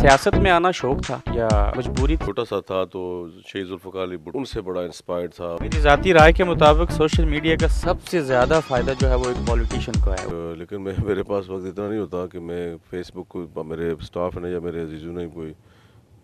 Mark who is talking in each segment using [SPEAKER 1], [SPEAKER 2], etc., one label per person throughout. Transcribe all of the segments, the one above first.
[SPEAKER 1] सियासत में आना शौक था या मजबूरी थी?
[SPEAKER 2] छोटा सा था तो शहीद जुल्फ़िकार अली भुट्टो उनसे बड़ा इंस्पायर्ड था।
[SPEAKER 1] मेरी ज़ाती राय के मुताबिक सोशल मीडिया का सबसे ज़्यादा फ़ायदा जो है वो एक पॉलिटिशियन को है।
[SPEAKER 2] लेकिन मेरे पास वक्त इतना नहीं होता कि मैं फेसबुक को मेरे स्टाफ ने या मेरे अजीज़ों ने कोई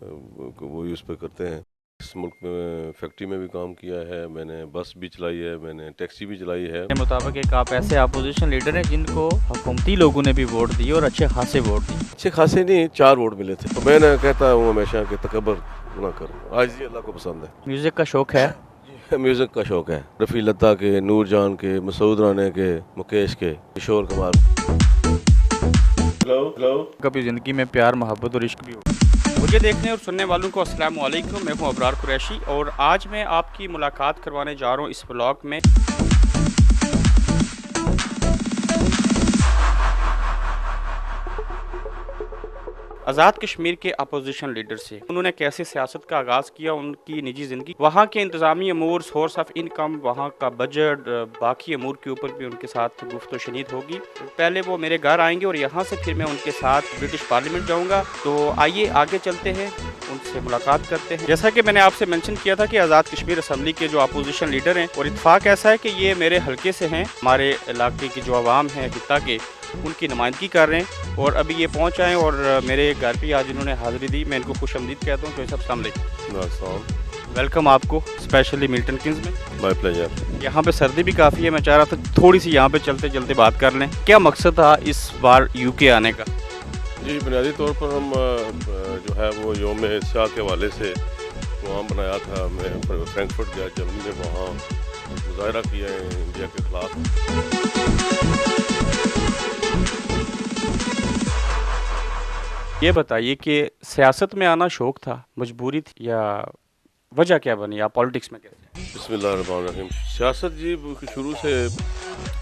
[SPEAKER 2] वो यूज़ पे करते हैं। इस मुल्क में फैक्ट्री में भी काम किया है, मैंने बस भी चलाई है, मैंने टैक्सी भी चलाई है।
[SPEAKER 1] के मुताबिक एक आप ऐसे अपोजिशन लीडर हैं जिनको हुकूमती लोगों ने भी वोट दिए और अच्छे खासे वोट दिए।
[SPEAKER 2] अच्छे खासे नहीं, 4 वोट मिले थे। तो मैं कहता हूँ हमेशा कि तकबर ना करो, आज ये अल्लाह को पसंद है।
[SPEAKER 1] म्यूज़िक का शौक है?
[SPEAKER 2] म्यूज़िक का शौक है, रफ़ी लता के, नूर जान के, मसूद राना के, मुकेश के, किशोर कुमार।
[SPEAKER 1] कभी ज़िंदगी में प्यार मोहब्बत और इश्क भी हो? मुझे देखने और सुनने वालों को अस्सलाम वालेकुम, मैं हूँ अबरार कुरैशी और आज मैं आपकी मुलाकात करवाने जा रहा हूँ इस व्लॉग में आज़ाद कश्मीर के अपोजिशन लीडर से। उन्होंने कैसे सियासत का आगाज़ किया, उनकी निजी ज़िंदगी, वहाँ के इंतज़ामी अमूर, सोर्स ऑफ इनकम, वहाँ का बजट, बाकी अमूर के ऊपर भी उनके साथ गुफ्तगू शनीद होगी। पहले वो मेरे घर आएंगे और यहाँ से फिर मैं उनके साथ ब्रिटिश पार्लियामेंट जाऊँगा। तो आइए आगे चलते हैं, उनसे मुलाकात करते हैं। जैसा कि मैंने आपसे मेंशन किया था कि आज़ाद कश्मीर असम्बली के जो अपोजिशन लीडर हैं, और इत्तेफाक ऐसा है कि ये मेरे हल्के से हैं, हमारे इलाके की जो आवाम है खित्ता के, उनकी नुमाइंदगी कर रहे हैं और अभी ये पहुंच आए और मेरे घर पे आज इन्होंने हाज़िरी दी। मैं इनको खुश आमदीद कहता हूँ। तो अस्सलाम वालेकुम, वेलकम आपको स्पेशली मिल्टन किंग्स में।
[SPEAKER 2] My pleasure.
[SPEAKER 1] यहाँ पे सर्दी भी काफ़ी है, मैं चाह रहा था थोड़ी सी यहाँ पे चलते चलते बात कर लें। क्या मकसद था इस बार यूके आने का?
[SPEAKER 2] जी, बुनियादी तौर पर हम जो है वो योम शाह के हवाले से प्रोग्राम बनाया था। मैं फ्रैंकफर्ट गया जर्मनी में, वहाँ मुजाहरा किया है इंडिया के ख़िलाफ़।
[SPEAKER 1] ये बताइए कि सियासत में आना शौक था, मजबूरी थी या वजह क्या बनी? आप पॉलिटिक्स में कैसे?
[SPEAKER 2] बिस्मिल्लाहिर्रहमानिर्रहीम। सियासत जी शुरू से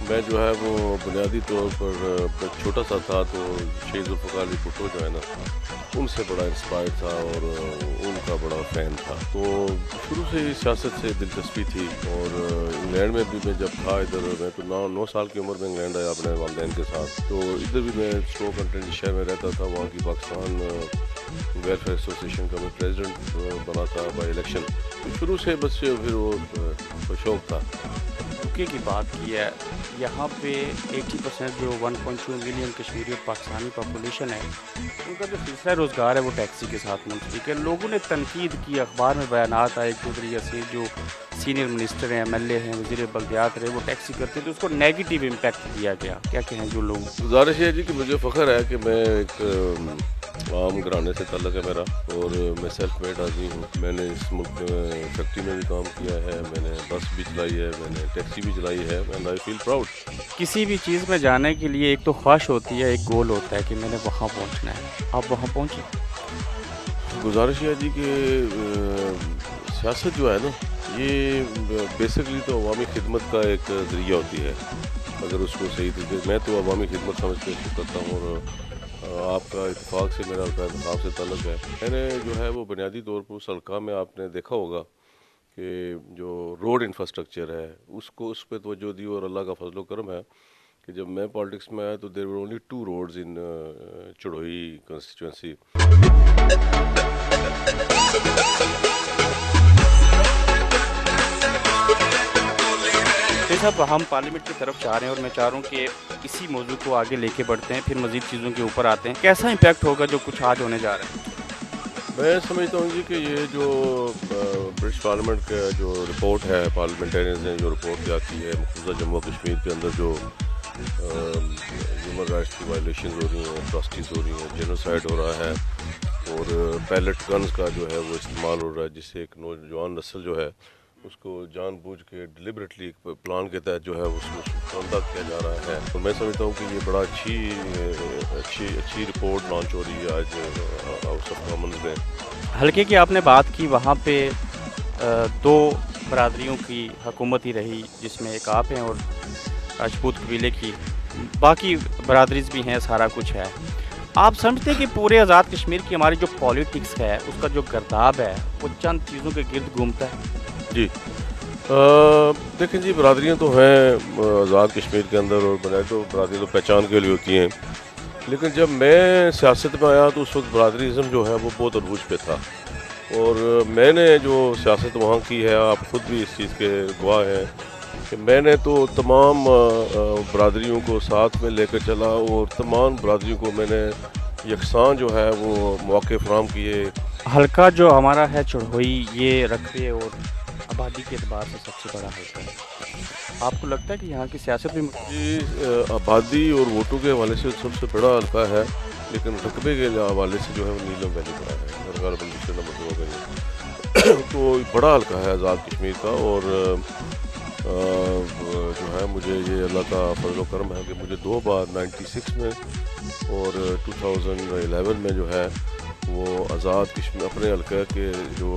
[SPEAKER 2] मैं जो है वो बुनियादी तौर पर छोटा सा था तो शहीद जुल्फ़िकार अली भुट्टो जो है ना, उनसे बड़ा इंस्पायर्ड था और उनका बड़ा फ़ैन था। तो शुरू से ही सियासत से दिलचस्पी थी और इंग्लैंड में भी मैं जब था, इधर मैं तो 9 साल की उम्र में इंग्लैंड आया अपने वालिदैन के साथ। तो इधर भी मैं स्टोक कंटेंट शहर में रहता था, वहाँ की पाकिस्तान वेलफेयर एसोसिएशन का मैं प्रेसिडेंट बना था बाई इलेक्शन। तो शुरू से बस फिर वो शौक़ था।
[SPEAKER 1] यूके की बात की है, यहाँ पे 80% जो 1.2 मिलियन कश्मीरी और पाकिस्तानी पॉपुलेशन है, उनका जो तीसरा रोज़गार है वो टैक्सी के साथ मुंसलिक है। लोगों ने तनकीद की, अखबार में बयानात आए, चौधरी यासीर जो सीनियर मिनिस्टर हैं, MLA हैं, वज़ीर बल्दियात रहे, वो टैक्सी करते थे, उसको नेगेटिव इम्पैक्ट दिया गया। क्या कहें जो लोग?
[SPEAKER 2] गुजारिश है जी कि मुझे फ़ख्र है कि मैं एक आम घराने से ताल्लुक़ है मेरा और मैं सेल्फ मेड आदमी हूँ। मैंने इस मुल्क में फैक्ट्री में भी काम किया है, मैंने बस भी चलाई है, मैंने टैक्सी भी चलाई है, एंड आई फील प्राउड।
[SPEAKER 1] किसी भी चीज़ में जाने के लिए एक तो ख्वाहिश होती है, एक गोल होता है कि मैंने वहाँ पहुँचना है। आप वहाँ पहुँचे?
[SPEAKER 2] गुजारिश है जी कि सियासत जो है ना, ये बेसिकली तो अवामी खिदमत का एक ज़रिया होती है। अगर उसको सही तरीके, मैं तो अवामी खिदमत समझ के करता हूँ और आपका इत्तेफाक से मेरा इंतखाब से ताल्लुक़ है। मैंने जो है वो बुनियादी तौर पर उस हल्का में आपने देखा होगा कि जो रोड इंफ्रास्ट्रक्चर है उसको उस पर तवज्जो दी और अल्लाह का फजल करम है कि जब मैं पॉलिटिक्स में आया तो there were only 2 roads in Charhoi constituency.
[SPEAKER 1] साहब, हम पार्लियामेंट की तरफ जा रहे हैं और मैं चाह रहा हूँ कि इसी मौजू को आगे लेके बढ़ते हैं, फिर मज़ीद चीज़ों के ऊपर आते हैं। कैसा इम्पैक्ट होगा जो कुछ आज होने जा रहा है?
[SPEAKER 2] मैं समझता हूँ जी कि ये जो ब्रिटिश पार्लियामेंट का जो रिपोर्ट है, पार्लियामेंटेरियंस ने जो रिपोर्ट जाती है, मखसूसा जम्मू कश्मीर के अंदर जो ह्यूमन राइट्स की वायलेशन हो रही हैं, अट्रॉसिटीज़ हो रही हैं, जेनोसाइड हो रहा है और पैलेट गन्स का जो है वो इस्तेमाल हो रहा है, जिससे एक नौजवान नस्ल जो है उसको जानबूझ के डिलिबरेटली प्लान के तहत जो है उसको शर्मंदा किया जा रहा है। तो मैं समझता हूँ कि ये बड़ा अच्छी रिपोर्ट लॉन्च हो रही है आज हाउस ऑफ कॉमन्स में।
[SPEAKER 1] हल्के की आपने बात की, वहाँ पे 2 बरादरियों की हुकूमत ही रही, जिसमें एक आप हैं और राजपूत कबीले की, बाकी बरादरीज भी हैं, सारा कुछ है। आप समझते हैं कि पूरे आज़ाद कश्मीर की हमारी जो पॉलिटिक्स है उसका जो गर्दाब है वो चंद चीज़ों के गिर्द घूमता है?
[SPEAKER 2] जी, देखें जी, बरादरियाँ तो हैं आज़ाद कश्मीर के अंदर, और बनियादी तो बरादरी तो पहचान के लिए होती हैं। लेकिन जब मैं सियासत में आया तो उस वक्त बरादरीज़म जो है वो बहुत अरूज पे था, और मैंने जो सियासत वहाँ की है, आप ख़ुद भी इस चीज़ के गवाह हैं कि मैंने तो तमाम बरादरियों को साथ में लेकर चला, और तमाम बरादरियों को मैंने यकसां जो है वो मौके फराहम किए।
[SPEAKER 1] हल्का जो हमारा है चढ़ोई, ये रकबे और आबादी के एतबार से सबसे बड़ा हल्का है। आपको लगता है कि यहाँ की सियासत भी
[SPEAKER 2] जी, आबादी और वोटों के हवाले से सबसे बड़ा हल्का है, लेकिन रकबे के हवाले से जो है वो नीलम वैली बड़ा है, मेरे ख्याल में दूसरे नंबर पे होगा ये। तो बड़ा हल्का है आज़ाद कश्मीर का, और जो है मुझे ये अल्लाह का फजल व करम है कि मुझे 2 बार 96 में और 2011 में जो है वो आज़ाद कश्मीर अपने हल्का के जो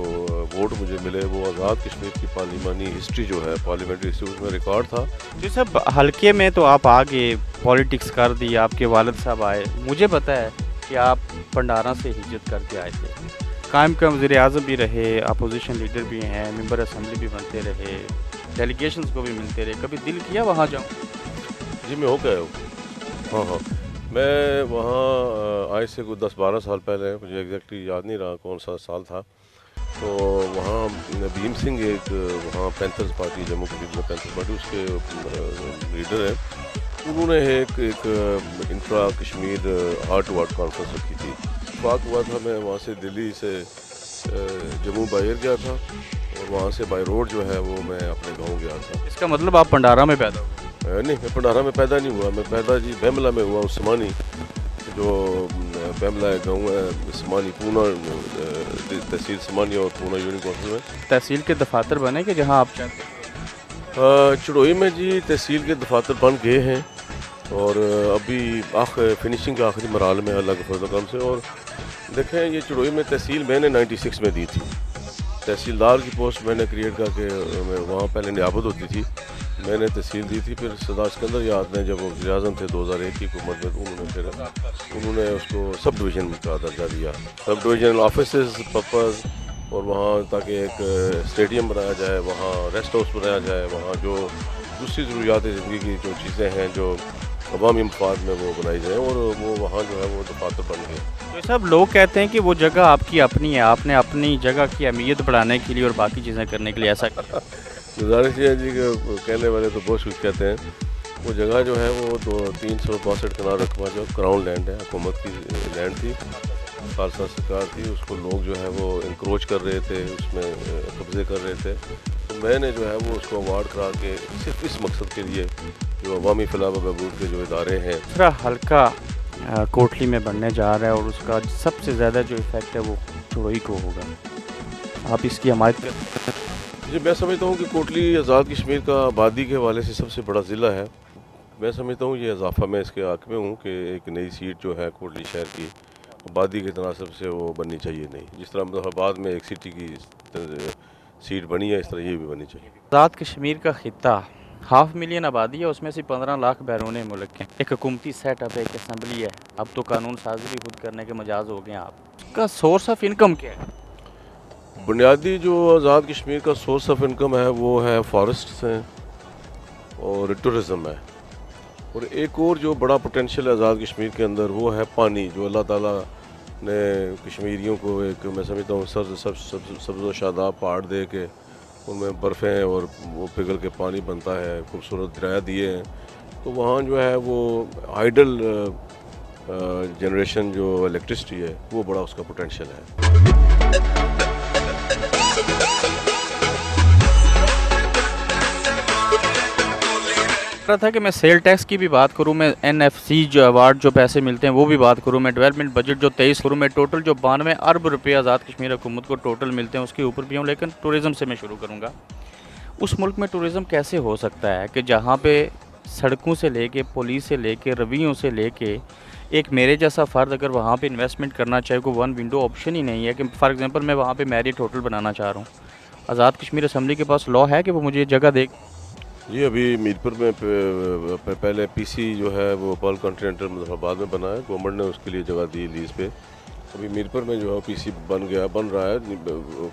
[SPEAKER 2] वोट मुझे मिले, वो आज़ाद कश्मीर की पार्लिमानी हिस्ट्री जो है, पार्लियामेंट्री हिस्ट्री, उसमें रिकॉर्ड था।
[SPEAKER 1] जी सब हल्के में तो आप आगे पॉलिटिक्स कर दी, आपके वालिद साहब आए। मुझे पता है कि आप भंडारा से हिजरत करके आए थे, कायम का वज़ीर आज़म भी रहे, अपोजिशन लीडर भी हैं, मेंबर असम्बली भी बनते रहे, डेलीगेशंस को भी मिलते रहे। कभी दिल किया वहाँ जाऊँ?
[SPEAKER 2] जी, मैं हो गया हूँ। हाँ हाँ, मैं वहाँ आज से कुछ 10-12 साल पहले, मुझे एग्जैक्टली याद नहीं रहा कौन सा साल था, तो वहाँ भीम सिंह एक वहाँ पैंथर्स पार्टी, जम्मू कश्मीर में पैंथर्स पार्टी, उसके लीडर हैं। उन्होंने एक intra Kashmir heart to heart conference रखी थी। बात हुआ था, मैं वहाँ से दिल्ली से जम्मू बाई एयर गया था, और वहाँ से बाई रोड जो है वो मैं अपने गाँव गया था।
[SPEAKER 1] इसका मतलब आप भंडारा में पैदा हुए?
[SPEAKER 2] नहीं, मैं भंडारा में पैदा नहीं हुआ, मैं पैदा जी बेमला में हुआ, उस्मानी, जो बेमला गाँव है, उस्मानी, पूना तहसील उस्मानी और पूना यूनियन काउंसिल में।
[SPEAKER 1] तहसील के दफातर बने कि जहाँ आप चाहते हैं?
[SPEAKER 2] चढ़ोई में जी तहसील के दफातर बन गए हैं, और अभी फिनिशिंग के आखिरी मराल में अल्लाह के फजल करम से। और देखें, ये चढ़ोई में तहसील मैंने 96 में दी थी। तहसीलदार की पोस्ट मैंने क्रिएट करके, वहाँ पहले नियाबत होती थी, मैंने तहसील दी थी। फिर सरदार सिकंदर याद ने जब वज़ीर आज़म थे 2001 की हुकूमत में, तो उन्होंने उसको सब डिवीज़न का दर्जा दिया, सब डिवीजनल ऑफिसेज पर्पज़, और वहाँ ताकि एक स्टेडियम बनाया जाए, वहाँ रेस्ट हाउस बनाया जाए, वहाँ जो दूसरी ज़रूरियात ज़िंदगी की जो चीज़ें हैं जो अवामी मफाद में वो बनाई जाए, और वो वहाँ जो है वो दफातर बन गए।
[SPEAKER 1] तो सब लोग कहते हैं कि वो जगह आपकी अपनी है, आपने अपनी जगह की अहमियत बढ़ाने के लिए और बाकी चीज़ें करने के लिए ऐसा किया।
[SPEAKER 2] गुजारिश है जी के कहने वाले तो बहुत कुछ कहते हैं। वो जगह जो है वो 362 कनाल रकबा जो क्राउन लैंड है, हुकूमत की लैंड थी, खालसा सरकार थी, उसको लोग जो है वो इंक्रोच कर रहे थे, उसमें कब्ज़े कर रहे थे। तो मैंने जो है वो उसको अवार्ड करा के सिर्फ इस मकसद के लिए, जो अवामी फलाह व बहबूद के जो इदारे हैं।
[SPEAKER 1] दूसरा हल्का कोटली में बनने जा रहा है, और उसका सबसे ज़्यादा जो इफ़ेक्ट है वो चढ़ोई को होगा। आप इसकी हमायत कर?
[SPEAKER 2] जी, मैं समझता हूँ कि कोटली आज़ाद कश्मीर का आबादी के हवाले से सबसे बड़ा ज़िला है। मैं समझता हूँ ये इजाफा, मैं इसके हक़ में हूँ कि एक नई सीट जो है कोटली शहर की आबादी के तनासब से वो बननी चाहिए। नहीं, जिस तरह मुजफ्फराबाद में एक सिटी की सीट बनी है, इस तरह ये भी बननी चाहिए।
[SPEAKER 1] आज़ाद कश्मीर का खित्ता 500,000 आबादी है, उसमें से 15 लाख बैरून मुल्क हैं। एक हुकूमती सेटअप है, एक असम्बली है, अब तो कानून साजी भी खुद करने के मजाज हो गए हैं आप। उसका सोर्स ऑफ इनकम क्या है?
[SPEAKER 2] बुनियादी जो आज़ाद कश्मीर का सोर्स ऑफ इनकम है वो है फॉरेस्ट्स हैं और टूरिज़म है, और एक और जो बड़ा पोटेंशियल है आज़ाद कश्मीर के अंदर वो है पानी, जो अल्लाह ताला ने कश्मीरियों को एक, मैं समझता हूँ, सब्ज़ व शादाब पहाड़ दे के उनमें बर्फ़ें और वो पिघल के पानी बनता है, खूबसूरत दरिया दिए हैं। तो वहाँ जो है वो हाइडल जनरेशन जो इलेक्ट्रिसिटी है वो बड़ा उसका पोटेंशियल है।
[SPEAKER 1] रहा था कि मैं सेल टैक्स की भी बात करूं, मैं NFC जो अवार्ड जो पैसे मिलते हैं वो भी बात करूं, मैं डेवलपमेंट बजट जो 23 करूं, मैं टोटल जो 92 अरब रुपये आज़ाद कश्मीर हुकूमत को टोटल मिलते हैं उसके ऊपर भी हूं। लेकिन टूरिज़म से मैं शुरू करूंगा। उस मुल्क में टूरिज़म कैसे हो सकता है कि जहाँ पे सड़कों से लेके, पुलिस से लेके, रवियों से लेके, एक मेरे जैसा फ़र्द अगर वहाँ पे इन्वेस्टमेंट करना चाहे, कोई वन विंडो ऑप्शन ही नहीं है कि फॉर एग्जांपल मैं वहाँ पे मैरिट होटल बनाना चाह रहा हूँ, आज़ाद कश्मीर असम्बली के पास लॉ है कि वो मुझे जगह दे?
[SPEAKER 2] जी, अभी मीरपुर में पहले PC जो है वो पर्ल कॉन्टिनेंटल मुजफ्फराबाद में बना है, गवर्नमेंट ने उसके लिए जगह दी लीज़ पे। अभी मीरपुर में जो है PC बन रहा है,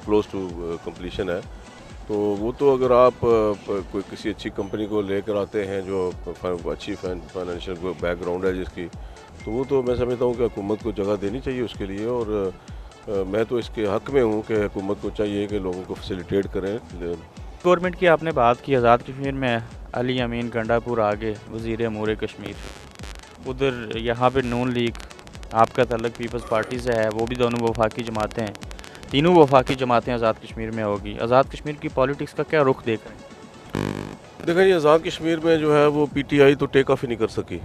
[SPEAKER 2] क्लोज टू कंप्लीशन है। تو وہ تو اگر آپ کوئی کسی اچھی کمپنی کو لے کر آتے ہیں جو اچھی فائنینشیل بیک گراؤنڈ ہے جس کی، تو وہ تو میں سمجھتا ہوں کہ حکومت کو جگہ دینی چاہیے اس کے لیے، اور میں تو اس کے حق میں ہوں کہ حکومت کو چاہیے کہ لوگوں کو فیسیلیٹیٹ کریں۔
[SPEAKER 1] گورنمنٹ کی آپ نے بات کی، آزاد کشمیر میں علی امین گنڈا پور آگے وزیر امور کشمیر، ادھر یہاں پہ نون لیگ، آپ کا تعلق پیپلز پارٹی سے ہے، وہ بھی دونوں وفاقی جماعتیں ہیں، تینوں وفاقی جماعتیں آزاد کشمیر میں ہوگی، آزاد کشمیر کی پالیٹکس کا کیا رخ دیکھ رہے ہیں؟
[SPEAKER 2] دیکھیں جی، آزاد کشمیر میں جو ہے وہ پی ٹی آئی تو ٹیک آف ہی نہیں کر سکی،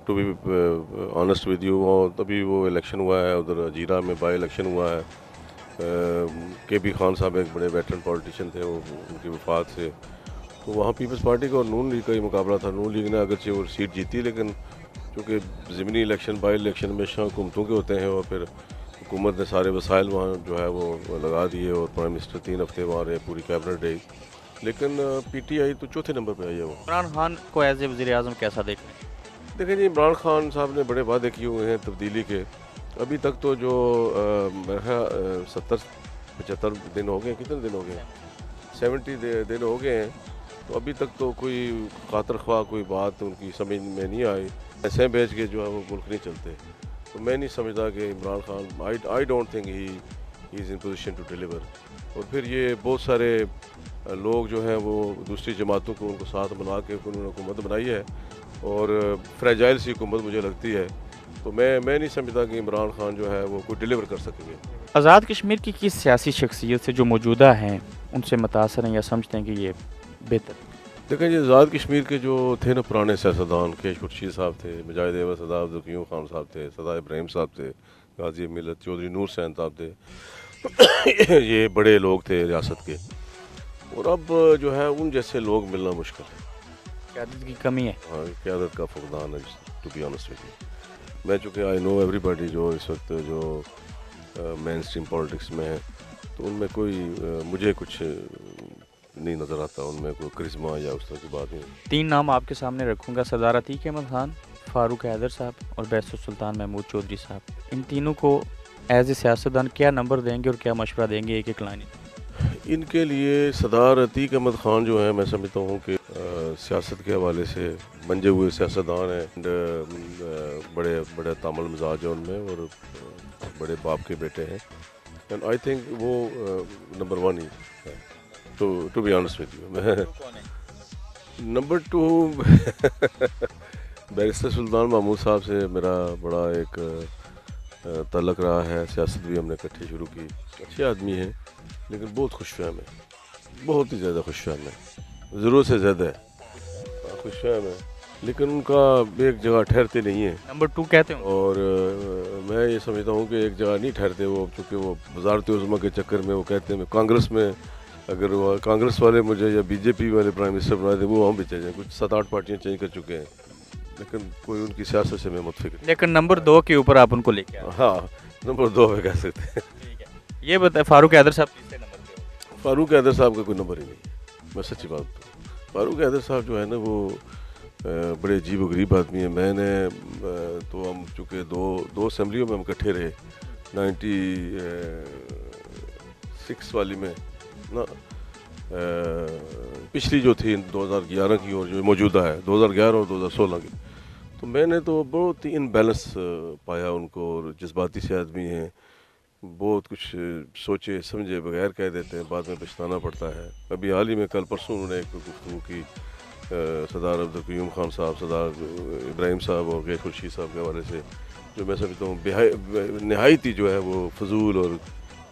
[SPEAKER 2] to be honest with you, اور تبھی وہ الیکشن ہوا ہے، ادھر اجیرہ میں بائی الیکشن ہوا ہے، کے پی خان صاحب ایک بڑے ویٹرن پولیٹیشین تھے، وہ ان کی وفات سے، تو وہاں پیپلز پارٹی کا اور نون لیگ کا ہی مقابلہ تھا۔ نون لیگ نے اگرچہ وہ سیٹ جیتی، لیکن چونکہ ضمنی الیکشن بائی الیکشن میں حکومتوں کے ہوتے ہیں، اور پھر حکومت نے سارے وسائل وہاں جو ہے وہ لگا دیے، اور پرائم منسٹر 3 ہفتے وہاں رہے، پوری کیبنٹ رہی، لیکن پی ٹی آئی تو چوتھے نمبر پہ آئی ہے وہ۔
[SPEAKER 1] عمران خان کو ایز اے وزیر اعظم کیسا دیکھ رہے ہیں؟
[SPEAKER 2] دیکھیں جی، عمران خان صاحب نے بڑے وعدے کیے ہوئے ہیں تبدیلی کے، ابھی تک تو جو 70-75 دن ہو گئے، کتنے دن ہو گئے، 70 دن ہو گئے ہیں، تو ابھی تک تو کوئی خاطر خواہ کوئی بات ان کی سمجھ میں نہیں آئی، ایسے بھیج کے جو ہے وہ ملک نہیں چلتے، تو میں نہیں سمجھتا کہ Imran Khan, I don't think he is in position to deliver, اور پھر یہ بہت سارے لوگ جو ہیں وہ دوسری جماعتوں کو ان کو ساتھ بنا کے انہوں نے حکومت بنائی ہے، اور فریجائل سی حکومت مجھے لگتی ہے، تو میں نہیں سمجھتا کہ عمران خان جو ہے وہ کوئی ڈیلیور کر سکیں گے۔
[SPEAKER 1] آزاد کشمیر کی کس سیاسی شخصیت سے جو موجودہ ہیں ان سے متاثر ہیں یا سمجھتے ہیں کہ یہ بہتر؟
[SPEAKER 2] دیکھیں جی، آزاد کشمیر کے جو تھے نا پرانے سیاستدان، کیش خورشید صاحب تھے، مجاہد احمد صدر، عبدالقیوم خان صاحب تھے، سردار ابراہیم صاحب تھے، غازی ملت چودھری نور حسین صاحب تھے، یہ بڑے لوگ تھے ریاست کے، اور اب جو ہے ان جیسے لوگ ملنا مشکل ہے،
[SPEAKER 1] قیادت کی کمی ہے۔
[SPEAKER 2] ہاں، قیادت کا فقدان ہے، to be honest with you. میں چونکہ آئی نو ایوری باڈی جو اس وقت جو مین اسٹریم پالیٹکس میں ہے، تو ان میں کوئی مجھے کچھ نہیں نظر آتا، ان میں کوئی کرزما یا اس طرح کی بات نہیں۔
[SPEAKER 1] 3 نام آپ کے سامنے رکھوں گا، سردار عتیق احمد خان، فاروق حیدر صاحب اور بیست السلطان محمود چودھری صاحب، ان تینوں کو ایز اے سیاستدان کیا نمبر دیں گے اور کیا مشورہ دیں گے؟ ایک ایک لائن۔
[SPEAKER 2] ان کے لیے سردار عتیق احمد خان جو ہیں، میں سمجھتا ہوں کہ سیاست کے حوالے سے منجے ہوئے سیاستدان ہیں، بڑے تامل مزاج ہیں ان میں، اور بڑے باپ کے بیٹے ہیں، اینڈ آئی تھنک وہ نمبر 1 ہی ہے، to be honest with you. Number 2 barrister Sultan Mahmood صاحب سے میرا بڑا ایک تعلق رہا ہے، سیاست بھی ہم نے اکٹھے شروع کی، اچھے آدمی ہیں، لیکن بہت خوش فہم ہے، بہت ہی زیادہ خوش فہم ہے، ضرورت سے زیادہ ہے، خوش فہم ہے، لیکن ان کا ایک جگہ ٹھہرتے نہیں ہیں۔
[SPEAKER 1] نمبر 2 کہتے ہیں،
[SPEAKER 2] اور میں یہ سمجھتا ہوں کہ ایک جگہ نہیں ٹھہرتے وہ، چونکہ وہ وزارت عظمیٰ کے چکر میں وہ کہتے ہیں کانگریس میں، اگر وہ کانگریس والے مجھے یا بی جے پی والے پرائم منسٹر بنا دیں، وہ ہم بھی چینج ہیں، کچھ 7-8 پارٹیاں چینج کر چکے ہیں، لیکن کوئی ان کی سیاست سے میں متفق نہیں۔
[SPEAKER 1] لیکن نمبر 2 کے اوپر آپ ان کو لے کے آئے۔
[SPEAKER 2] ہاں، نمبر 2 پہ کہہ سکتے ہیں۔
[SPEAKER 1] ٹھیک ہے، یہ بتائیں فاروق حیدر صاحب تیسرے نمبر پہ ہو؟
[SPEAKER 2] فاروق حیدر صاحب کا کوئی نمبر ہی نہیں ہے، میں سچی بات بتاؤں، فاروق حیدر صاحب جو ہے نا وہ بڑے عجیب و غریب آدمی ہیں۔ میں نے تو ہم چونکہ دو اسمبلیوں میں ہم اکٹھے رہے، 96 والی میں نا، پچھلی جو تھی 2011 کی، اور جو موجودہ ہے 2011 اور 2016 کی، تو میں نے تو بہت ہی ان بیلنس پایا ان کو، اور جذباتی سے آدمی ہیں، بہت کچھ سوچے سمجھے بغیر کہہ دیتے ہیں، بعد میں پچھتانا پڑتا ہے۔ ابھی حال ہی میں کل پرسوں انہوں نے ایک گفتگو کی سردار عبدالقیوم خان صاحب، سردار ابراہیم صاحب اور کیش خورشید صاحب کے حوالے سے، جو میں سمجھتا ہوں نہایت ہی جو ہے وہ فضول، اور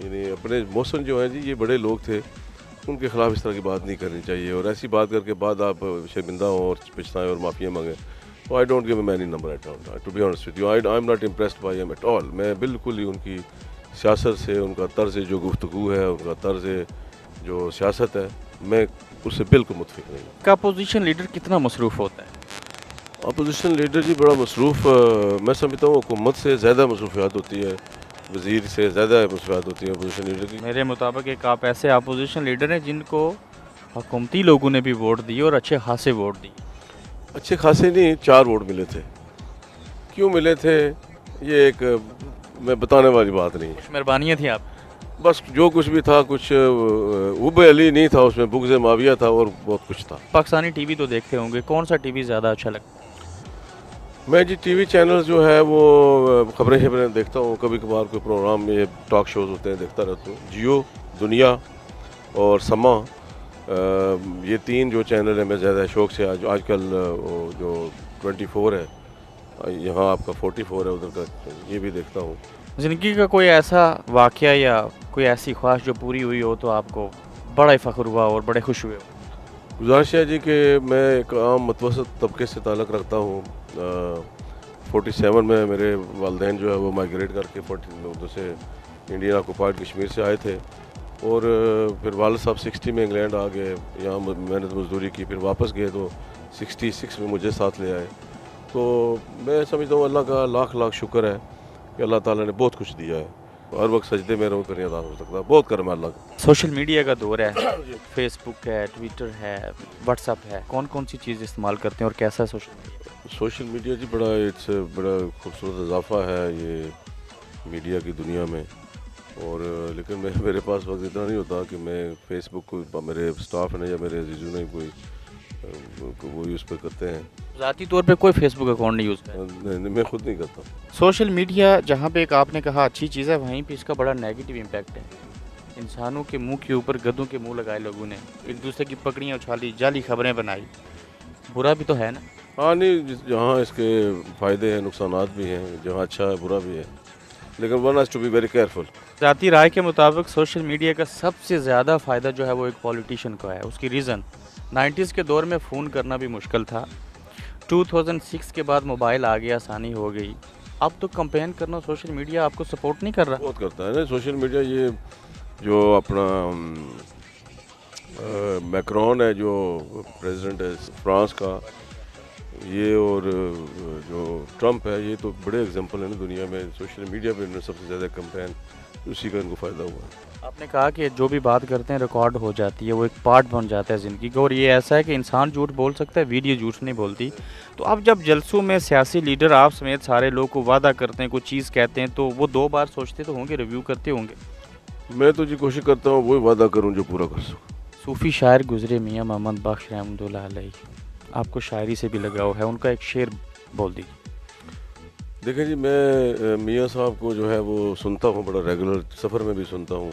[SPEAKER 2] یعنی اپنے محسن جو ہیں جی، یہ بڑے لوگ تھے، ان کے خلاف اس طرح کی بات نہیں کرنی چاہیے، اور ایسی بات کر کے بعد آپ شرمندہ ہوں اور پچھتائیں اور معافیاں مانگیں۔ So I don't give him any number at all. To be honest with you, I'm not impressed by him at all. میں بالکل ہی ان کی سیاست سے، ان کا طرز جو گفتگو ہے، ان کا طرز جو سیاست ہے، میں اس سے بالکل متفق نہیں ہوں۔
[SPEAKER 1] کا اپوزیشن لیڈر کتنا مصروف ہوتا ہے؟
[SPEAKER 2] اپوزیشن لیڈر جی بڑا مصروف، میں سمجھتا ہوں حکومت سے زیادہ مصروفیات ہوتی ہے، وزیر سے زیادہ مصروفیات ہوتی ہیں اپوزیشن لیڈر کی۔
[SPEAKER 1] میرے مطابق ایک آپ ایسے اپوزیشن لیڈر ہیں جن کو حکومتی لوگوں نے بھی ووٹ دیے اور اچھے خاصے ووٹ دیے۔
[SPEAKER 2] اچھے خاصے نہیں، 4 ووٹ ملے تھے۔ کیوں ملے تھے یہ ایک میں بتانے والی بات نہیں ہے۔
[SPEAKER 1] کچھ مہربانیاں تھیں آپ۔
[SPEAKER 2] बस जो कुछ भी था, कुछ उब अली नहीं था उसमें, बुग़्ज़ माविया था और बहुत कुछ था।
[SPEAKER 1] पाकिस्तानी टीवी तो देखते होंगे, कौन सा टीवी ज़्यादा अच्छा लगता है?
[SPEAKER 2] मैं जी टीवी चैनल जो है वो खबरें शबरें देखता हूँ, कभी कभार कोई प्रोग्राम, ये टॉक शोज़ होते हैं, देखता रहता हूँ। जियो, दुनिया और समा, ये 3 जो चैनल हैं मैं ज़्यादा शौक़ से आजकल वो जो 24 है, यहाँ आपका 44 है उधर का, ये भी देखता हूँ।
[SPEAKER 1] ज़िंदगी का कोई ऐसा वाक़या या कोई ऐसी ख्वाहिश जो पूरी हुई हो तो आपको बड़ा ही फ़ख्र हुआ और बड़े खुश हुए हो?
[SPEAKER 2] गुज़ारिश है जी कि मैं एक आम मतवसत तबके से ताल्लुक़ रखता हूँ। 47 में मेरे वालिदैन जो है वो माइग्रेट करके उधर से इंडियन ऑक्यूपाइड कश्मीर से आए थे, और फिर वालिद साहब 60 में इंग्लैंड आ गए, यहाँ मेहनत मजदूरी की, फिर वापस गए तो 66 में मुझे साथ ले आए। तो मैं समझता हूँ अल्लाह का लाख लाख शुक्र है कि अल्लाह ताला ने बहुत कुछ दिया है। हर वक्त सजदे में रहूँ तो नहीं अदा हो सकता, बहुत करम है अल्लाह का।
[SPEAKER 1] सोशल मीडिया का दौर है, फेसबुक है, ट्विटर है, व्हाट्सएप है, कौन कौन सी चीज़ इस्तेमाल करते हैं और कैसा है सोशल मीडिया?
[SPEAKER 2] सोशल मीडिया जी बड़ा खूबसूरत इजाफ़ा है ये मीडिया की दुनिया में, और लेकिन मेरे पास वक्त इतना नहीं होता कि मैं फेसबुक को, मेरे स्टाफ ने या मेरे अजीज़ों ने कोई वो यूज़ पे करते हैं।
[SPEAKER 1] ज़ाती तौर पे कोई फेसबुक अकाउंट नहीं यूज़ करता?
[SPEAKER 2] नहीं, मैं खुद नहीं करता।
[SPEAKER 1] सोशल मीडिया जहाँ पे एक आपने कहा अच्छी चीज़ है, वहीं पे इसका बड़ा नेगेटिव इम्पैक्ट है। इंसानों के मुंह के ऊपर गधों के मुंह लगाए लोगों ने, एक दूसरे की पकड़ियाँ उछाली, जाली खबरें बनाई, बुरा भी तो है ना?
[SPEAKER 2] हाँ नहीं, जहाँ इसके फ़ायदे हैं, नुकसानात भी हैं, जहाँ अच्छा है बुरा भी है, लेकिन one has to be very careful.
[SPEAKER 1] ज़ाती राय के मुताबिक सोशल मीडिया का सबसे ज़्यादा फ़ायदा जो है वो एक पॉलिटिशियन को है। उसकी रीज़न 90s के दौर में फ़ोन करना भी मुश्किल था, 2006 के बाद मोबाइल आ गया, आसानी हो गई। अब तो कंपेन करना सोशल मीडिया आपको सपोर्ट नहीं कर रहा।
[SPEAKER 2] बहुत करता है ना सोशल मीडिया। ये जो अपना मैक्रोन है, जो प्रेसिडेंट है फ्रांस का, ये और जो ट्रम्प है, ये तो बड़े एग्जांपल हैं ना दुनिया में। सोशल मीडिया पे इन्होंने सबसे ज़्यादा कैंपेन, उसी का इनको फ़ायदा हुआ है।
[SPEAKER 1] आपने कहा कि जो भी बात करते हैं रिकॉर्ड हो जाती है, वो एक पार्ट बन जाता है ज़िंदगी का, और ये ऐसा है कि इंसान झूठ बोल सकता है, वीडियो झूठ नहीं बोलती। तो अब जब जलसों में सियासी लीडर आप समेत सारे लोग को वादा करते हैं, कोई चीज़ कहते हैं, तो वो 2 बार सोचते तो होंगे, रिव्यू करते होंगे।
[SPEAKER 2] मैं तो जी कोशिश करता हूँ वही वादा करूँ जो पूरा कर सकूँ।
[SPEAKER 1] सूफ़ी शायर गुज़रे मियाँ मोहम्मद बख्श रहमतुल्लाह अलैह, आपको शायरी से भी लगाव है, उनका एक शेर बोल दीजिए।
[SPEAKER 2] देखें जी, मैं मियाँ साहब को जो है वो सुनता हूँ, बड़ा रेगुलर सफ़र में भी सुनता हूँ।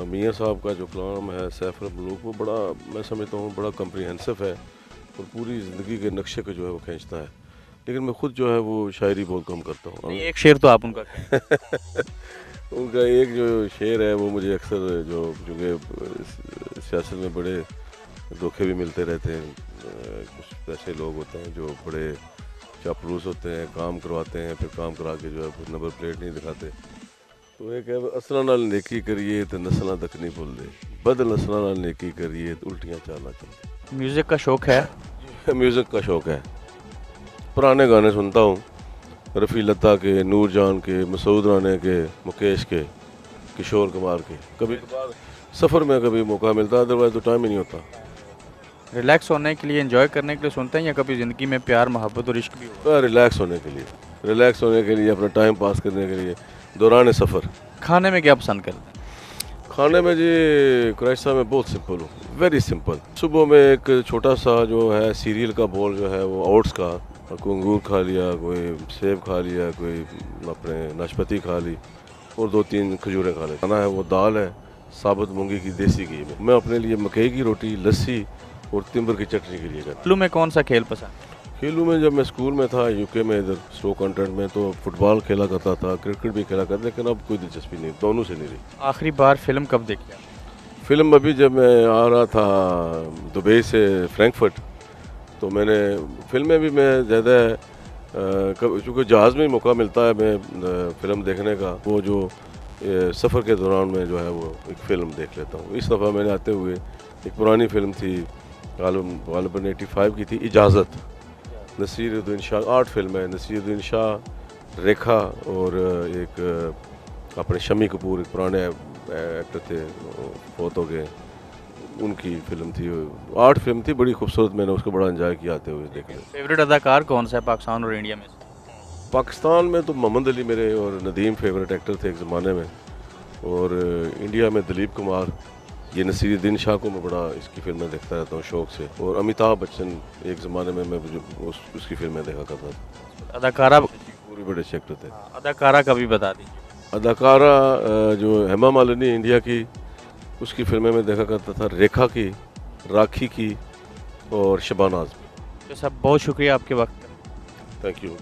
[SPEAKER 2] मियाँ साहब का जो कलाम है सैफुल मुलूक, वो बड़ा, मैं समझता हूँ बड़ा कम्प्रीहेंसिव है और पूरी ज़िंदगी के नक्शे को जो है वो खींचता है। लेकिन मैं खुद जो है वो शायरी बहुत कम करता हूँ।
[SPEAKER 1] एक शेर तो आप उनका
[SPEAKER 2] उनका एक जो शेर है वो मुझे अक्सर, जो चूँकि सियासत में बड़े धोखे भी मिलते रहते हैं, कुछ ऐसे लोग होते हैं जो बड़े चापलूस होते हैं, काम करवाते हैं, फिर काम करा के जो है नंबर प्लेट नहीं दिखाते। तो एक है, असला नाल नेकी करिए तो नस्लां तक नहीं भूलते, बद नस्लां नाल नेकी करिए तो उल्टियाँ चालां चलते।
[SPEAKER 1] म्यूज़िक का शौक़ है?
[SPEAKER 2] म्यूज़िक का शौक़ है, पुराने गाने सुनता हूँ, रफ़ी लता के, नूर जान के, मसूद राना के, मुकेश के, किशोर कुमार के। कभी कभार सफ़र में कभी मौका मिलता है, अदरवाइज़ तो टाइम ही नहीं होता।
[SPEAKER 1] रिलैक्स होने के लिए, एंजॉय करने के लिए सुनते हैं, या कभी ज़िंदगी में प्यार मोहब्बत और इश्क भी हो?
[SPEAKER 2] रिलैक्स होने के लिए, रिलैक्स होने के लिए, अपना टाइम पास करने के लिए, दौरान सफ़र।
[SPEAKER 1] खाने में क्या पसंद करते हैं?
[SPEAKER 2] खाने में जी क्रैश साहब मैं बहुत सिंपल हूँ, वेरी सिंपल। सुबह में एक छोटा सा जो है सीरियल का बोल जो है वो ओट्स का, कोई अंगूर खा लिया, कोई सेब खा लिया, कोई अपने नाशपाती खा ली, और 2-3 खजूरें खा ली। खाना है वो दाल है साबुत मूंगी की, देसी घी में। मैं अपने लिए मकई की रोटी, लस्सी और तिम्बर की चटनी के लिए करता।
[SPEAKER 1] खेलों में कौन सा खेल पसंद?
[SPEAKER 2] खेलों में जब मैं स्कूल में था यूके में, इधर स्टोक कंटेंट में, तो फुटबॉल खेला करता था, क्रिकेट भी खेला करता, लेकिन अब कोई दिलचस्पी नहीं, दोनों से नहीं रही।
[SPEAKER 1] आखिरी बार फिल्म कब देखी आप?
[SPEAKER 2] फिल्म अभी जब मैं आ रहा था दुबई से फ्रैंकफर्ट, तो मैंने फिल्में भी मैं ज़्यादा चूँकि जहाज़ में ही मौका मिलता है मैं फ़िल्म देखने का, वो जो सफ़र के दौरान में जो है वो एक फ़िल्म देख लेता हूँ। इस दफ़ा मैंने आते हुए एक पुरानी फ़िल्म थी, गालिबन 85 की थी, इजाज़त, नसीरुद्दीन शाह, आर्ट फिल्म है, नसीरुद्दीन शाह, रेखा और एक अपने शमी कपूर, एक पुराने एक्टर थे, बहुत हो गए, उनकी फ़िल्म थी, आर्ट फिल्म थी, बड़ी खूबसूरत। मैंने उसको बड़ा एंजॉय किया आते हुए देखने।
[SPEAKER 1] फेवरेट अदाकार कौन सा है पाकिस्तान और इंडिया में?
[SPEAKER 2] पाकिस्तान में तो मोहम्मद अली मेरे और नदीम फेवरेट एक्टर थे एक ज़माने में, اور انڈیا میں دلیپ کمار، یہ نصیر الدین شاہ کو میں بڑا اس کی فلمیں دیکھتا رہتا ہوں شوق سے، اور امیتابھ بچن ایک زمانے میں اس کی فلمیں دیکھا کرتا تھا،
[SPEAKER 1] اداکارہ
[SPEAKER 2] پورے بڑے اچھے ایکٹر تھے۔
[SPEAKER 1] اداکارہ کا بھی بتا دیجیے۔
[SPEAKER 2] اداکارہ جو ہیما مالنی انڈیا کی، اس کی فلمیں میں دیکھا کرتا تھا، ریکھا کی، راکھی کی اور شبانہ اعظمی۔
[SPEAKER 1] تو سب بہت شکریہ آپ کے وقت کا۔
[SPEAKER 2] Thank you